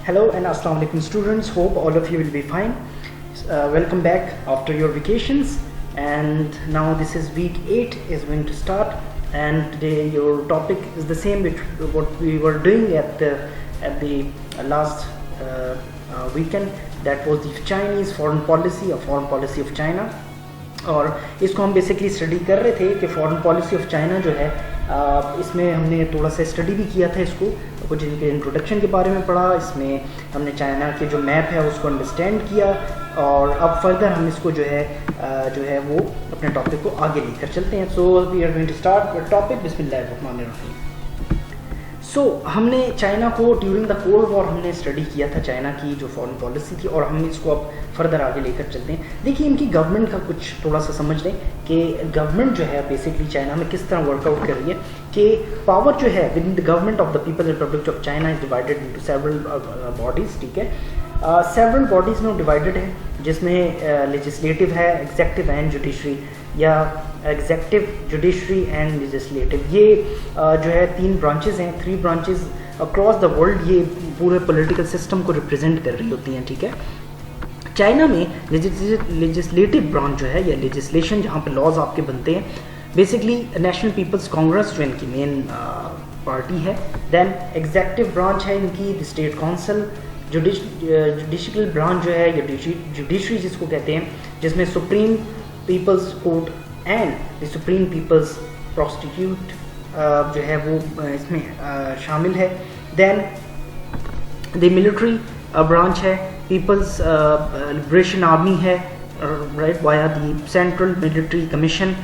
Hello and Assalamu alaikum students, hope all of you will be fine. Welcome back after your vacations, and now this is week 8 is going to start, and today your topic is the same which what we were doing at the last weekend, that was the Chinese foreign policy or foreign policy of China. और इसको हम basically study कर रहे थे कि foreign policy of China जो है इसमें हमने थोड़ा सा स्टडी भी किया था, इसको कुछ इनके इंट्रोडक्शन के बारे में पढ़ा, इसमें हमने चाइना के जो मैप है उसको अंडरस्टैंड किया, और अब फर्दर हम इसको जो है वो अपने टॉपिक को आगे लेकर चलते हैं. So we are going to start with topic बिस्मिल्लाहिर्रहमानिर्रहीम. सो हमने चाइना को ड्यूरिंग द कोल्ड वॉर हमने स्टडी किया था, चाइना की जो फॉरेन पॉलिसी थी, और हम इसको अब फर्दर आगे लेकर चलते हैं. देखिए इनकी गवर्नमेंट का कुछ थोड़ा सा समझ लें कि गवर्नमेंट जो है बेसिकली चाइना में किस तरह वर्कआउट कर रही है. कि पावर जो है within the government of the People's Republic of China is divided into several bodies. ठीक है, सेवरल बॉडीज़ में डिवाइडेड है, जिसमें लेजिस्लेटिव है, एग्जेक्टिव एंड जुडिशरी, या एग्जेक्टिव, जुडिशरी एंड लेजिस्लेटिव. ये जो है 3 ब्रांचेस हैं, 3 ब्रांचेस अक्रॉस द वर्ल्ड, ये पूरे पॉलिटिकल सिस्टम को रिप्रेजेंट कर रही होती हैं. ठीक है, चाइना में लेजिस्लेटिव ब्रांच जो है या लेजिस्लेशन जहाँ पे लॉज आपके बनते हैं, बेसिकली नेशनल पीपल्स कांग्रेस जो इनकी मेन पार्टी है. देन एग्जेक्टिव ब्रांच है इनकी the State Council. Judicial branch जो है या जुडिशरी जिसको कहते हैं, जिसमें Supreme People's Court and the Supreme People's prosecute जो है वो इसमें शामिल है. देन द मिलिट्री ब्रांच है, पीपल्स लिबरेशन आर्मी है, right, via the Central Military Commission.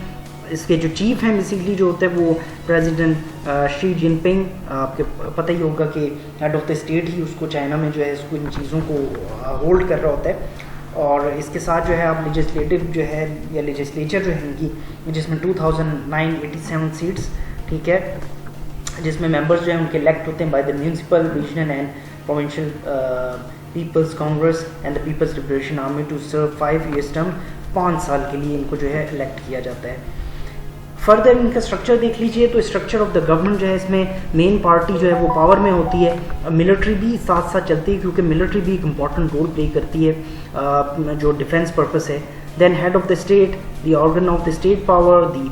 इसके जो चीफ हैं बेसिकली जो होते हैं वो प्रेसिडेंट शी जिनपिंग. आपके पता ही होगा कि हेड ऑफ द स्टेट ही उसको चाइना में जो है इसको इन चीज़ों को होल्ड कर रहा होता है. और इसके साथ जो है आप लेजिस्लेटिव जो है या लेजिस्लेचर जो है इनकी, जिसमें 2987 सीट्स, ठीक है, जिसमें मेंबर्स जो हैं उनके इलेक्ट होते हैं by the municipal, regional and provincial People's Congress and the People's Liberation Army to serve 5 years term. 5 साल के लिए इनको जो है इलेक्ट किया जाता है. फर्दर इनका स्ट्रक्चर देख लीजिए तो स्ट्रक्चर ऑफ द गवर्नमेंट जो है, इसमें मेन पार्टी जो है वो पावर में होती है. मिलिट्री भी साथ साथ चलती है क्योंकि मिलिट्री भी एक इम्पॉर्टेंट रोल प्ले करती है जो डिफेंस पर्पस है. Then head of the state, the organ of the state power, the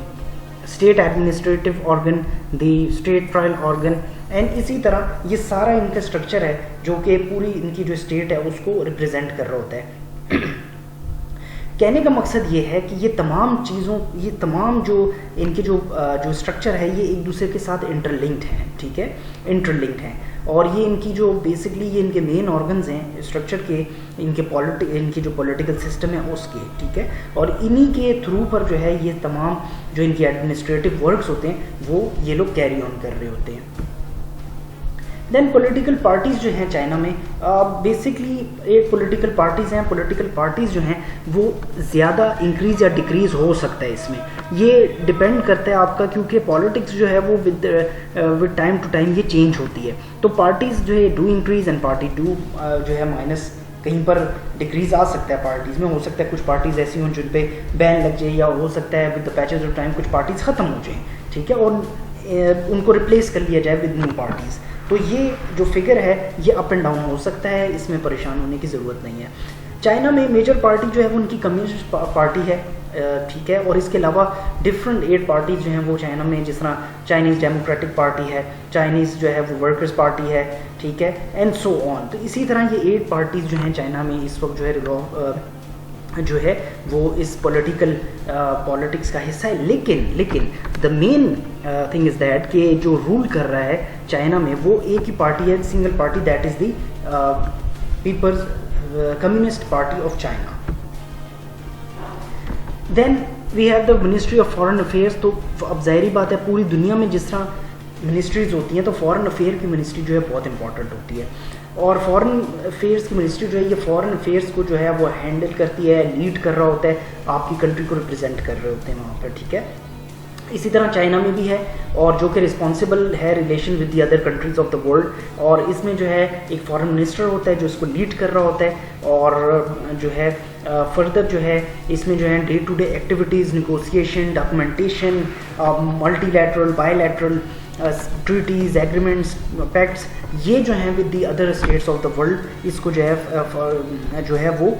state administrative organ, the state trial organ, and इसी तरह ये सारा इनका स्ट्रक्चर है जो कि पूरी इनकी जो स्टेट है उसको रिप्रेजेंट कर रहा होता है. कहने का मकसद ये है कि ये तमाम चीज़ों, ये तमाम जो इनके जो स्ट्रक्चर है ये एक दूसरे के साथ इंटरलिंक्ड हैं. ठीक है, इंटरलिंक्ड हैं, और ये इनकी जो बेसिकली ये इनके मेन ऑर्गन्स हैं स्ट्रक्चर के, इनकी जो पॉलिटिकल सिस्टम है उसके. ठीक है, और इन्हीं के थ्रू पर जो है ये तमाम जो इनके एडमिनिस्ट्रेटिव वर्क्स होते हैं वो ये लोग कैरी ऑन कर रहे होते हैं. देन पॉलिटिकल पार्टीज़ जो हैं चाइना में, बेसिकली एक पॉलिटिकल पार्टीज़ हैं. पॉलिटिकल पार्टीज़ जो हैं वो ज़्यादा इंक्रीज़ या डिक्रीज़ हो सकता है इसमें, ये डिपेंड करता है आपका, क्योंकि पॉलिटिक्स जो है वो विद टाइम टू टाइम ये चेंज होती है. तो पार्टीज़ जो है do increase and party do जो है माइनस, कहीं पर डिक्रीज़ आ सकता है पार्टीज़ में. हो सकता है कुछ पार्टीज़ ऐसी हों जिन पे बैन लग जाए, या हो सकता है with the patches of time कुछ पार्टीज़ ख़त्म हो जाएँ. ठीक है, और उनको रिप्लेस कर लिया जाए विद न्यू पार्टीज़. तो ये जो फिगर है ये अप एंड डाउन हो सकता है, इसमें परेशान होने की ज़रूरत नहीं है. चाइना में मेजर पार्टी जो है वो उनकी कम्युनिस्ट पार्टी है. ठीक है, और इसके अलावा डिफरेंट 8 पार्टीज जो हैं वो चाइना में, जिस तरह चाइनीज़ डेमोक्रेटिक पार्टी है, चाइनीज़ जो है वो वर्कर्स पार्टी है. ठीक है, एंड सो ऑन. तो इसी तरह ये 8 पार्टीज़ जो हैं चाइना में इस वक्त जो है वो इस पॉलिटिक्स का हिस्सा है. लेकिन the main thing is that कि जो रूल कर रहा है चाइना में वो एक ही पार्टी है, single party, that is the People's Communist Party of China. Then we have the Ministry of Foreign Affairs. तो अब ज़ाहिरी बात है पूरी दुनिया में जिस तरह मिनिस्ट्रीज़ होती हैं तो फॉरेन अफेयर की मिनिस्ट्री जो है बहुत इंपॉर्टेंट होती है. और फॉरेन अफेयर्स की मिनिस्ट्री जो है ये फॉरेन अफेयर्स को जो है वो हैंडल करती है, लीड कर रहा होता है, आपकी कंट्री को रिप्रेजेंट कर रहे होते हैं वहाँ पर. ठीक है, इसी तरह चाइना में भी है, और जो कि रिस्पॉन्सिबल है relation with the other countries of the world. और इसमें जो है एक फॉरेन मिनिस्टर होता है जो इसको लीड कर रहा होता है, और जो है फर्दर जो है इसमें जो है day to day activities, negotiation, documentation, multilateral, bilateral, treaties, agreements, pacts, ये जो हैं with the other states of the world, इसको जो है वो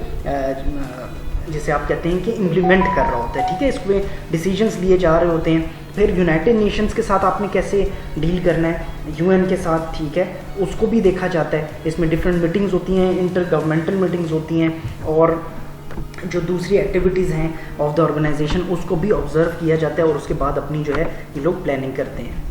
जैसे आप कहते हैं कि इम्प्लीमेंट कर रहा होता है, ठीक है, इसमें डिसीजंस लिए जा रहे होते हैं। फिर यूनाइटेड नेशंस के साथ आपने कैसे डील करना है, यूएन के साथ, ठीक है, उसको भी देखा जाता है। इसमें डिफरेंट मीटिंग्स होती हैं, इंटर गवर्नमेंटल मीटिंग्स होती हैं, और जो दूसरी एक्टिविटीज़ हैं ऑफ द ऑर्गेनाइजेशन उसको भी ऑब्जर्व किया जाता है, और उसके बाद अपनी जो है ये लोग प्लानिंग करते हैं।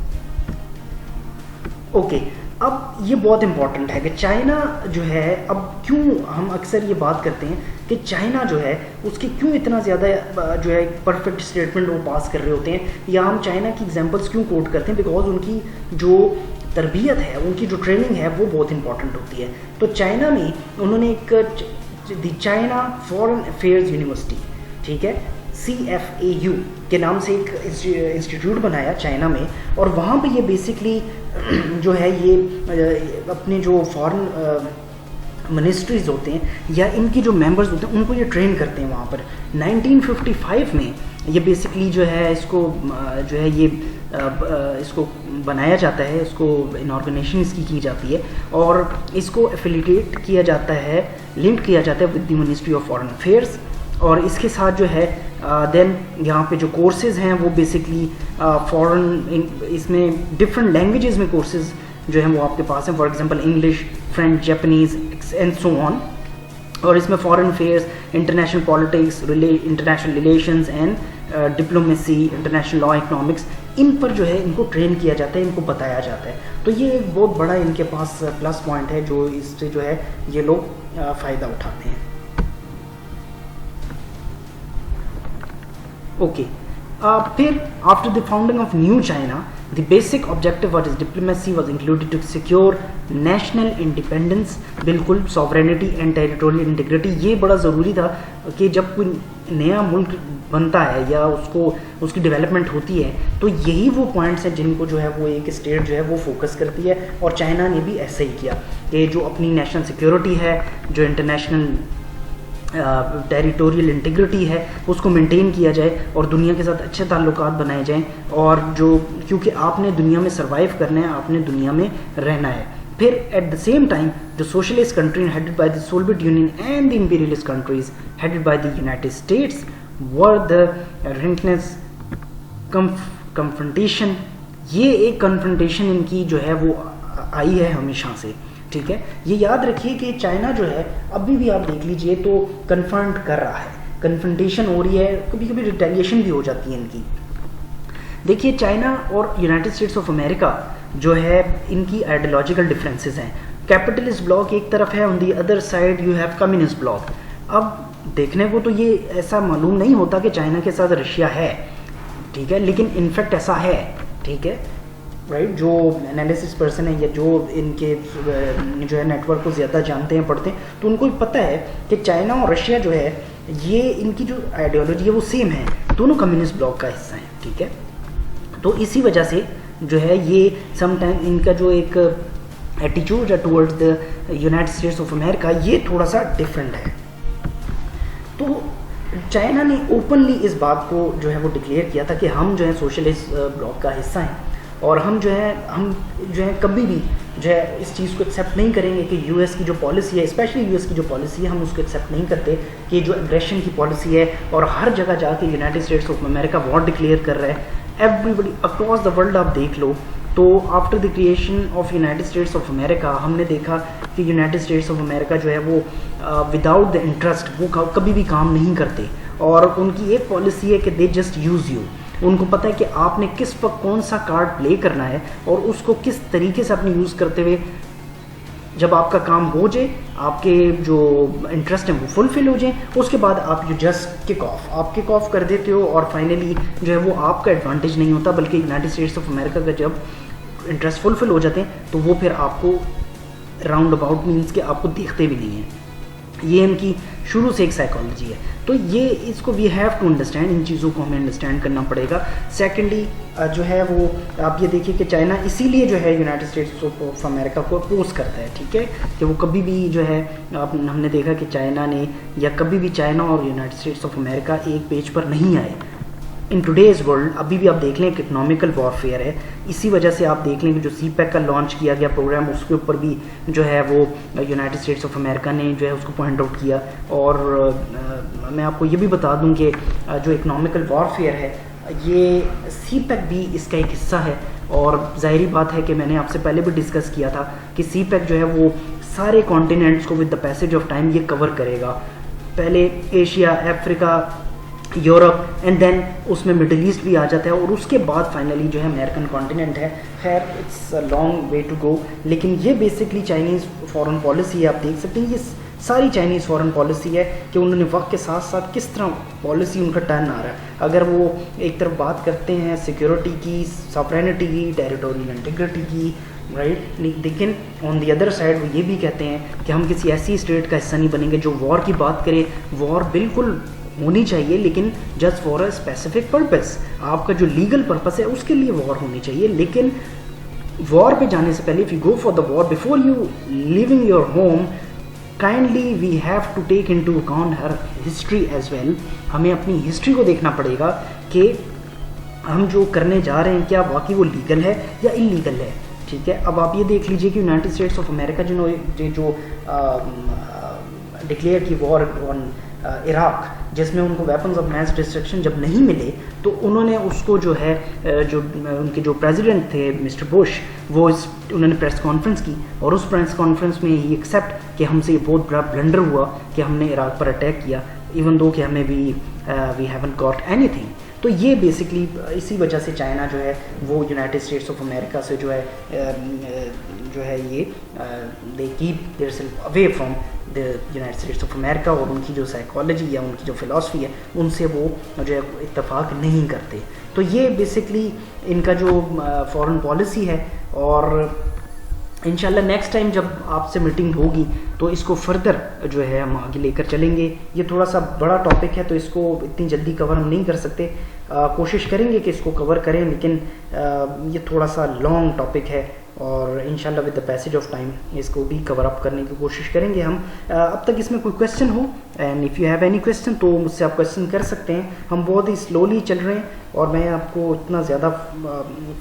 ओके, अब ये बहुत इंपॉर्टेंट है कि चाइना जो है, अब क्यों हम अक्सर ये बात करते हैं कि चाइना जो है उसके क्यों इतना ज़्यादा जो है परफेक्ट स्टेटमेंट वो पास कर रहे होते हैं, या हम चाइना की एग्जांपल्स क्यों कोट करते हैं, बिकॉज उनकी जो तरबियत है, उनकी जो ट्रेनिंग है वो बहुत इंपॉर्टेंट होती है। तो चाइना में उन्होंने एक the China foreign affairs university, ठीक है, CFAU के नाम से एक इंस्टीट्यूट बनाया चाइना में, और वहाँ पे ये बेसिकली जो है ये अपने जो फॉरेन मिनिस्ट्रीज़ होते हैं या इनकी जो मेंबर्स होते हैं उनको ये ट्रेन करते हैं वहाँ पर। 1955 में ये बेसिकली जो है इसको जो है ये इसको बनाया जाता है, इसको इनऑर्गेनाइजेशन इसकी की जाती है, और इसको एफिलिएट किया जाता है, लिंक किया जाता है with the Ministry of Foreign affairs. और इसके साथ जो है देन यहाँ पे जो कोर्सेज़ हैं वो बेसिकली फॉरेन, इसमें डिफरेंट लैंग्वेजेस में कोर्सेज़ जो हैं वो आपके पास हैं, for example English, French, Japanese and so on. और इसमें foreign affairs, international politics, international relations and diplomacy, international law, economics, इन पर जो है इनको ट्रेन किया जाता है, इनको बताया जाता है। तो ये एक बहुत बड़ा इनके पास प्लस पॉइंट है जो इससे जो है ये लोग फ़ायदा उठाते हैं। ओके, फिर after the founding of new China the basic objective of this diplomacy was included to secure national independence, बिल्कुल सॉवरेनिटी एंड टेरिटोरियल इंटीग्रिटी। ये बड़ा ज़रूरी था कि जब कोई नया मुल्क बनता है या उसकी डेवलपमेंट होती है तो यही वो पॉइंट्स हैं जिनको जो है वो एक स्टेट जो है वो फोकस करती है, और चाइना ने भी ऐसा ही किया कि जो अपनी नेशनल सिक्योरिटी है, जो इंटरनेशनल टेरिटोरियल इंटीग्रिटी है, उसको मेंटेन किया जाए और दुनिया के साथ अच्छे ताल्लुकात बनाए जाएं, और जो क्योंकि आपने दुनिया में सर्वाइव करना है, आपने दुनिया में रहना है। फिर at the same time the socialist country headed by the Soviet Union and the imperialist countries headed by the United States were the रिंकनेस कन्फ्रंटेशन। ये एक कन्फ्रंटेशन इनकी जो है वो आई है हमेशा से, ठीक है। ये याद रखिए कि चाइना जो है अभी भी आप देख लीजिए तो कन्फ्रंट कर रहा है, कन्फ्रंटेशन हो रही है, कभी कभी रिटेलिएशन भी हो जाती है इनकी। देखिए चाइना और यूनाइटेड स्टेट्स ऑफ अमेरिका जो है इनकी आइडियोलॉजिकल डिफरेंसेस हैं। कैपिटलिस्ट ब्लॉक एक तरफ है, on the other side you have communist bloc. अब देखने को तो ये ऐसा मालूम नहीं होता कि चाइना के साथ रशिया है, ठीक है, लेकिन इनफैक्ट ऐसा है, ठीक है, राइट। जो एनालिसिस पर्सन है या जो इनके जो है नेटवर्क को ज़्यादा जानते हैं, पढ़ते हैं, तो उनको भी पता है कि चाइना और रशिया जो है ये इनकी जो आइडियोलॉजी है वो सेम है, दोनों कम्युनिस्ट ब्लॉक का हिस्सा है, ठीक है। तो इसी वजह से जो है ये समटाइम इनका जो एक एटीट्यूड है towards the United states of America ये थोड़ा सा डिफरेंट है। तो चाइना ने ओपनली इस बात को जो है वो डिक्लेयर किया था कि हम जो है सोशलिस्ट ब्लॉक का हिस्सा हैं, और हम जो है कभी भी जो है इस चीज़ को एक्सेप्ट नहीं करेंगे कि यूएस की जो पॉलिसी है, स्पेशली यूएस की जो पॉलिसी है, हम उसको एक्सेप्ट नहीं करते कि जो एग्रेशन की पॉलिसी है और हर जगह जाके United states of America war declare कर रहा है। एवरीबडी अक्रॉस द वर्ल्ड आप देख लो तो after the creation of United states of America हमने देखा कि यूनाइटेड स्टेट्स ऑफ अमेरिका जो है वो विदाउट द इंटरेस्ट वो कभी भी काम नहीं करते, और उनकी एक पॉलिसी है कि दे जस्ट यूज़ यू। उनको पता है कि आपने किस वक्त कौन सा कार्ड प्ले करना है और उसको किस तरीके से अपने यूज़ करते हुए जब आपका काम हो जाए, आपके जो इंटरेस्ट हैं वो फुलफिल हो जाए, उसके बाद आप यू जस्ट किक ऑफ कर देते हो, और फाइनली जो है वो आपका एडवांटेज नहीं होता बल्कि यूनाइटेड स्टेट्स ऑफ अमेरिका का जब इंटरेस्ट फुलफिल हो जाते हैं तो वो फिर आपको राउंड अबाउट मीन्स के आपको देखते भी नहीं हैं। ये इनकी शुरू से एक साइकोलॉजी है। तो ये इसको वी हैव टू अंडरस्टैंड, इन चीज़ों को हमें अंडरस्टैंड करना पड़ेगा। सेकेंडली जो है वो आप ये देखिए कि चाइना इसीलिए जो है यूनाइटेड स्टेट्स ऑफ अमेरिका को अपोज करता है, ठीक है, कि वो कभी भी जो है हमने देखा कि चाइना ने या कभी भी चाइना और यूनाइटेड स्टेट्स ऑफ अमेरिका एक पेज पर नहीं आए, इन टुडेज़ वर्ल्ड अभी भी आप देख लें इकोनॉमिकल वॉरफेयर है। इसी वजह से आप देख लें कि जो CPEC का लॉन्च किया गया प्रोग्राम, उसके ऊपर भी जो है वो यूनाइटेड स्टेट्स ऑफ अमेरिका ने जो है उसको पॉइंट आउट किया। और मैं आपको ये भी बता दूं कि जो इकोनॉमिकल वॉरफेयर है ये CPEC भी इसका एक हिस्सा है। और ज़ाहिरी बात है कि मैंने आपसे पहले भी डिस्कस किया था कि CPEC जो है वो सारे कॉन्टिनेंट्स को with the passage of time ये कवर करेगा। पहले Asia, Africa, Europe and then उसमें मिडिल ईस्ट भी आ जाता है, और उसके बाद फाइनली जो है अमेरिकन कॉन्टिनेंट है। खैर it's a long way to go, लेकिन ये बेसिकली चाइनीज़ फॉरेन पॉलिसी है। आप देख सकते हैं ये सारी चाइनीज़ फॉरेन पॉलिसी है कि उन्होंने वक्त के साथ साथ किस तरह पॉलिसी उनका टर्न आ रहा है। अगर वो एक तरफ बात करते हैं सिक्योरिटी की, सॉवरेनिटी की, टेरिटोरियल इंटीग्रिटी की, राइट, लेकिन ऑन दी अदर साइड वो ये भी कहते हैं कि हम किसी ऐसी स्टेट का हिस्सा नहीं बनेंगे जो वॉर की बात करें। वॉर बिल्कुल होनी चाहिए, लेकिन just for a specific purpose. आपका जो लीगल पर्पस है उसके लिए वॉर होनी चाहिए, लेकिन वॉर पे जाने से पहले, if you go for the war before you living your home, kindly we have to take into account her history as well. हमें अपनी हिस्ट्री को देखना पड़ेगा कि हम जो करने जा रहे हैं क्या वाकई वो लीगल है या इलीगल है। ठीक है, अब आप ये देख लीजिए कि यूनाइटेड स्टेट्स ऑफ अमेरिका जिन्होंने जो डिक्लेयर की वॉर ऑन इराक, जिसमें उनको वेपन्स ऑफ मैस डिस्ट्रक्शन जब नहीं मिले तो उन्होंने उसको जो है जो उनके जो प्रेसिडेंट थे मिस्टर बुश, उन्होंने प्रेस कॉन्फ्रेंस की, और उस प्रेस कॉन्फ्रेंस में ही एक्सेप्ट कि हमसे ये बहुत बड़ा ब्लंडर हुआ कि हमने इराक पर अटैक किया, इवन दो कि हमें वी हैवंट गॉट एनीथिंग। तो ये बेसिकली इसी वजह से चाइना जो है वो यूनाइटेड स्टेट्स ऑफ अमेरिका से जो है ये they keep their self away from the United states of America, और उनकी जो साइकोलॉजी या उनकी जो फिलॉसफी है उनसे वो जो है इत्तेफाक नहीं करते। तो ये बेसिकली इनका जो फॉरेन पॉलिसी है, और इंशाल्लाह नेक्स्ट टाइम जब आपसे मीटिंग होगी तो इसको फर्दर जो है हम आगे लेकर चलेंगे। ये थोड़ा सा बड़ा टॉपिक है तो इसको इतनी जल्दी कवर हम नहीं कर सकते, कोशिश करेंगे कि इसको कवर करें, लेकिन ये थोड़ा सा लॉन्ग टॉपिक है, और इंशाल्लाह with the passage of time इसको भी कवर अप करने की कोशिश करेंगे हम। अब तक इसमें कोई क्वेश्चन हो, and if you have any question तो मुझसे आप क्वेश्चन कर सकते हैं। हम बहुत ही स्लोली चल रहे हैं और मैं आपको इतना ज़्यादा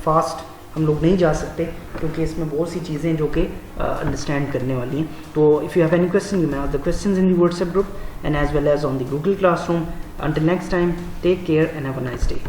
फास्ट हम लोग नहीं जा सकते, क्योंकि इसमें बहुत सी चीज़ें जो कि अंडरस्टैंड करने वाली हैं। तो if you have any question you may ask the questions in the WhatsApp group and as well as on the Google classroom. Until next time, take care and have a nice day.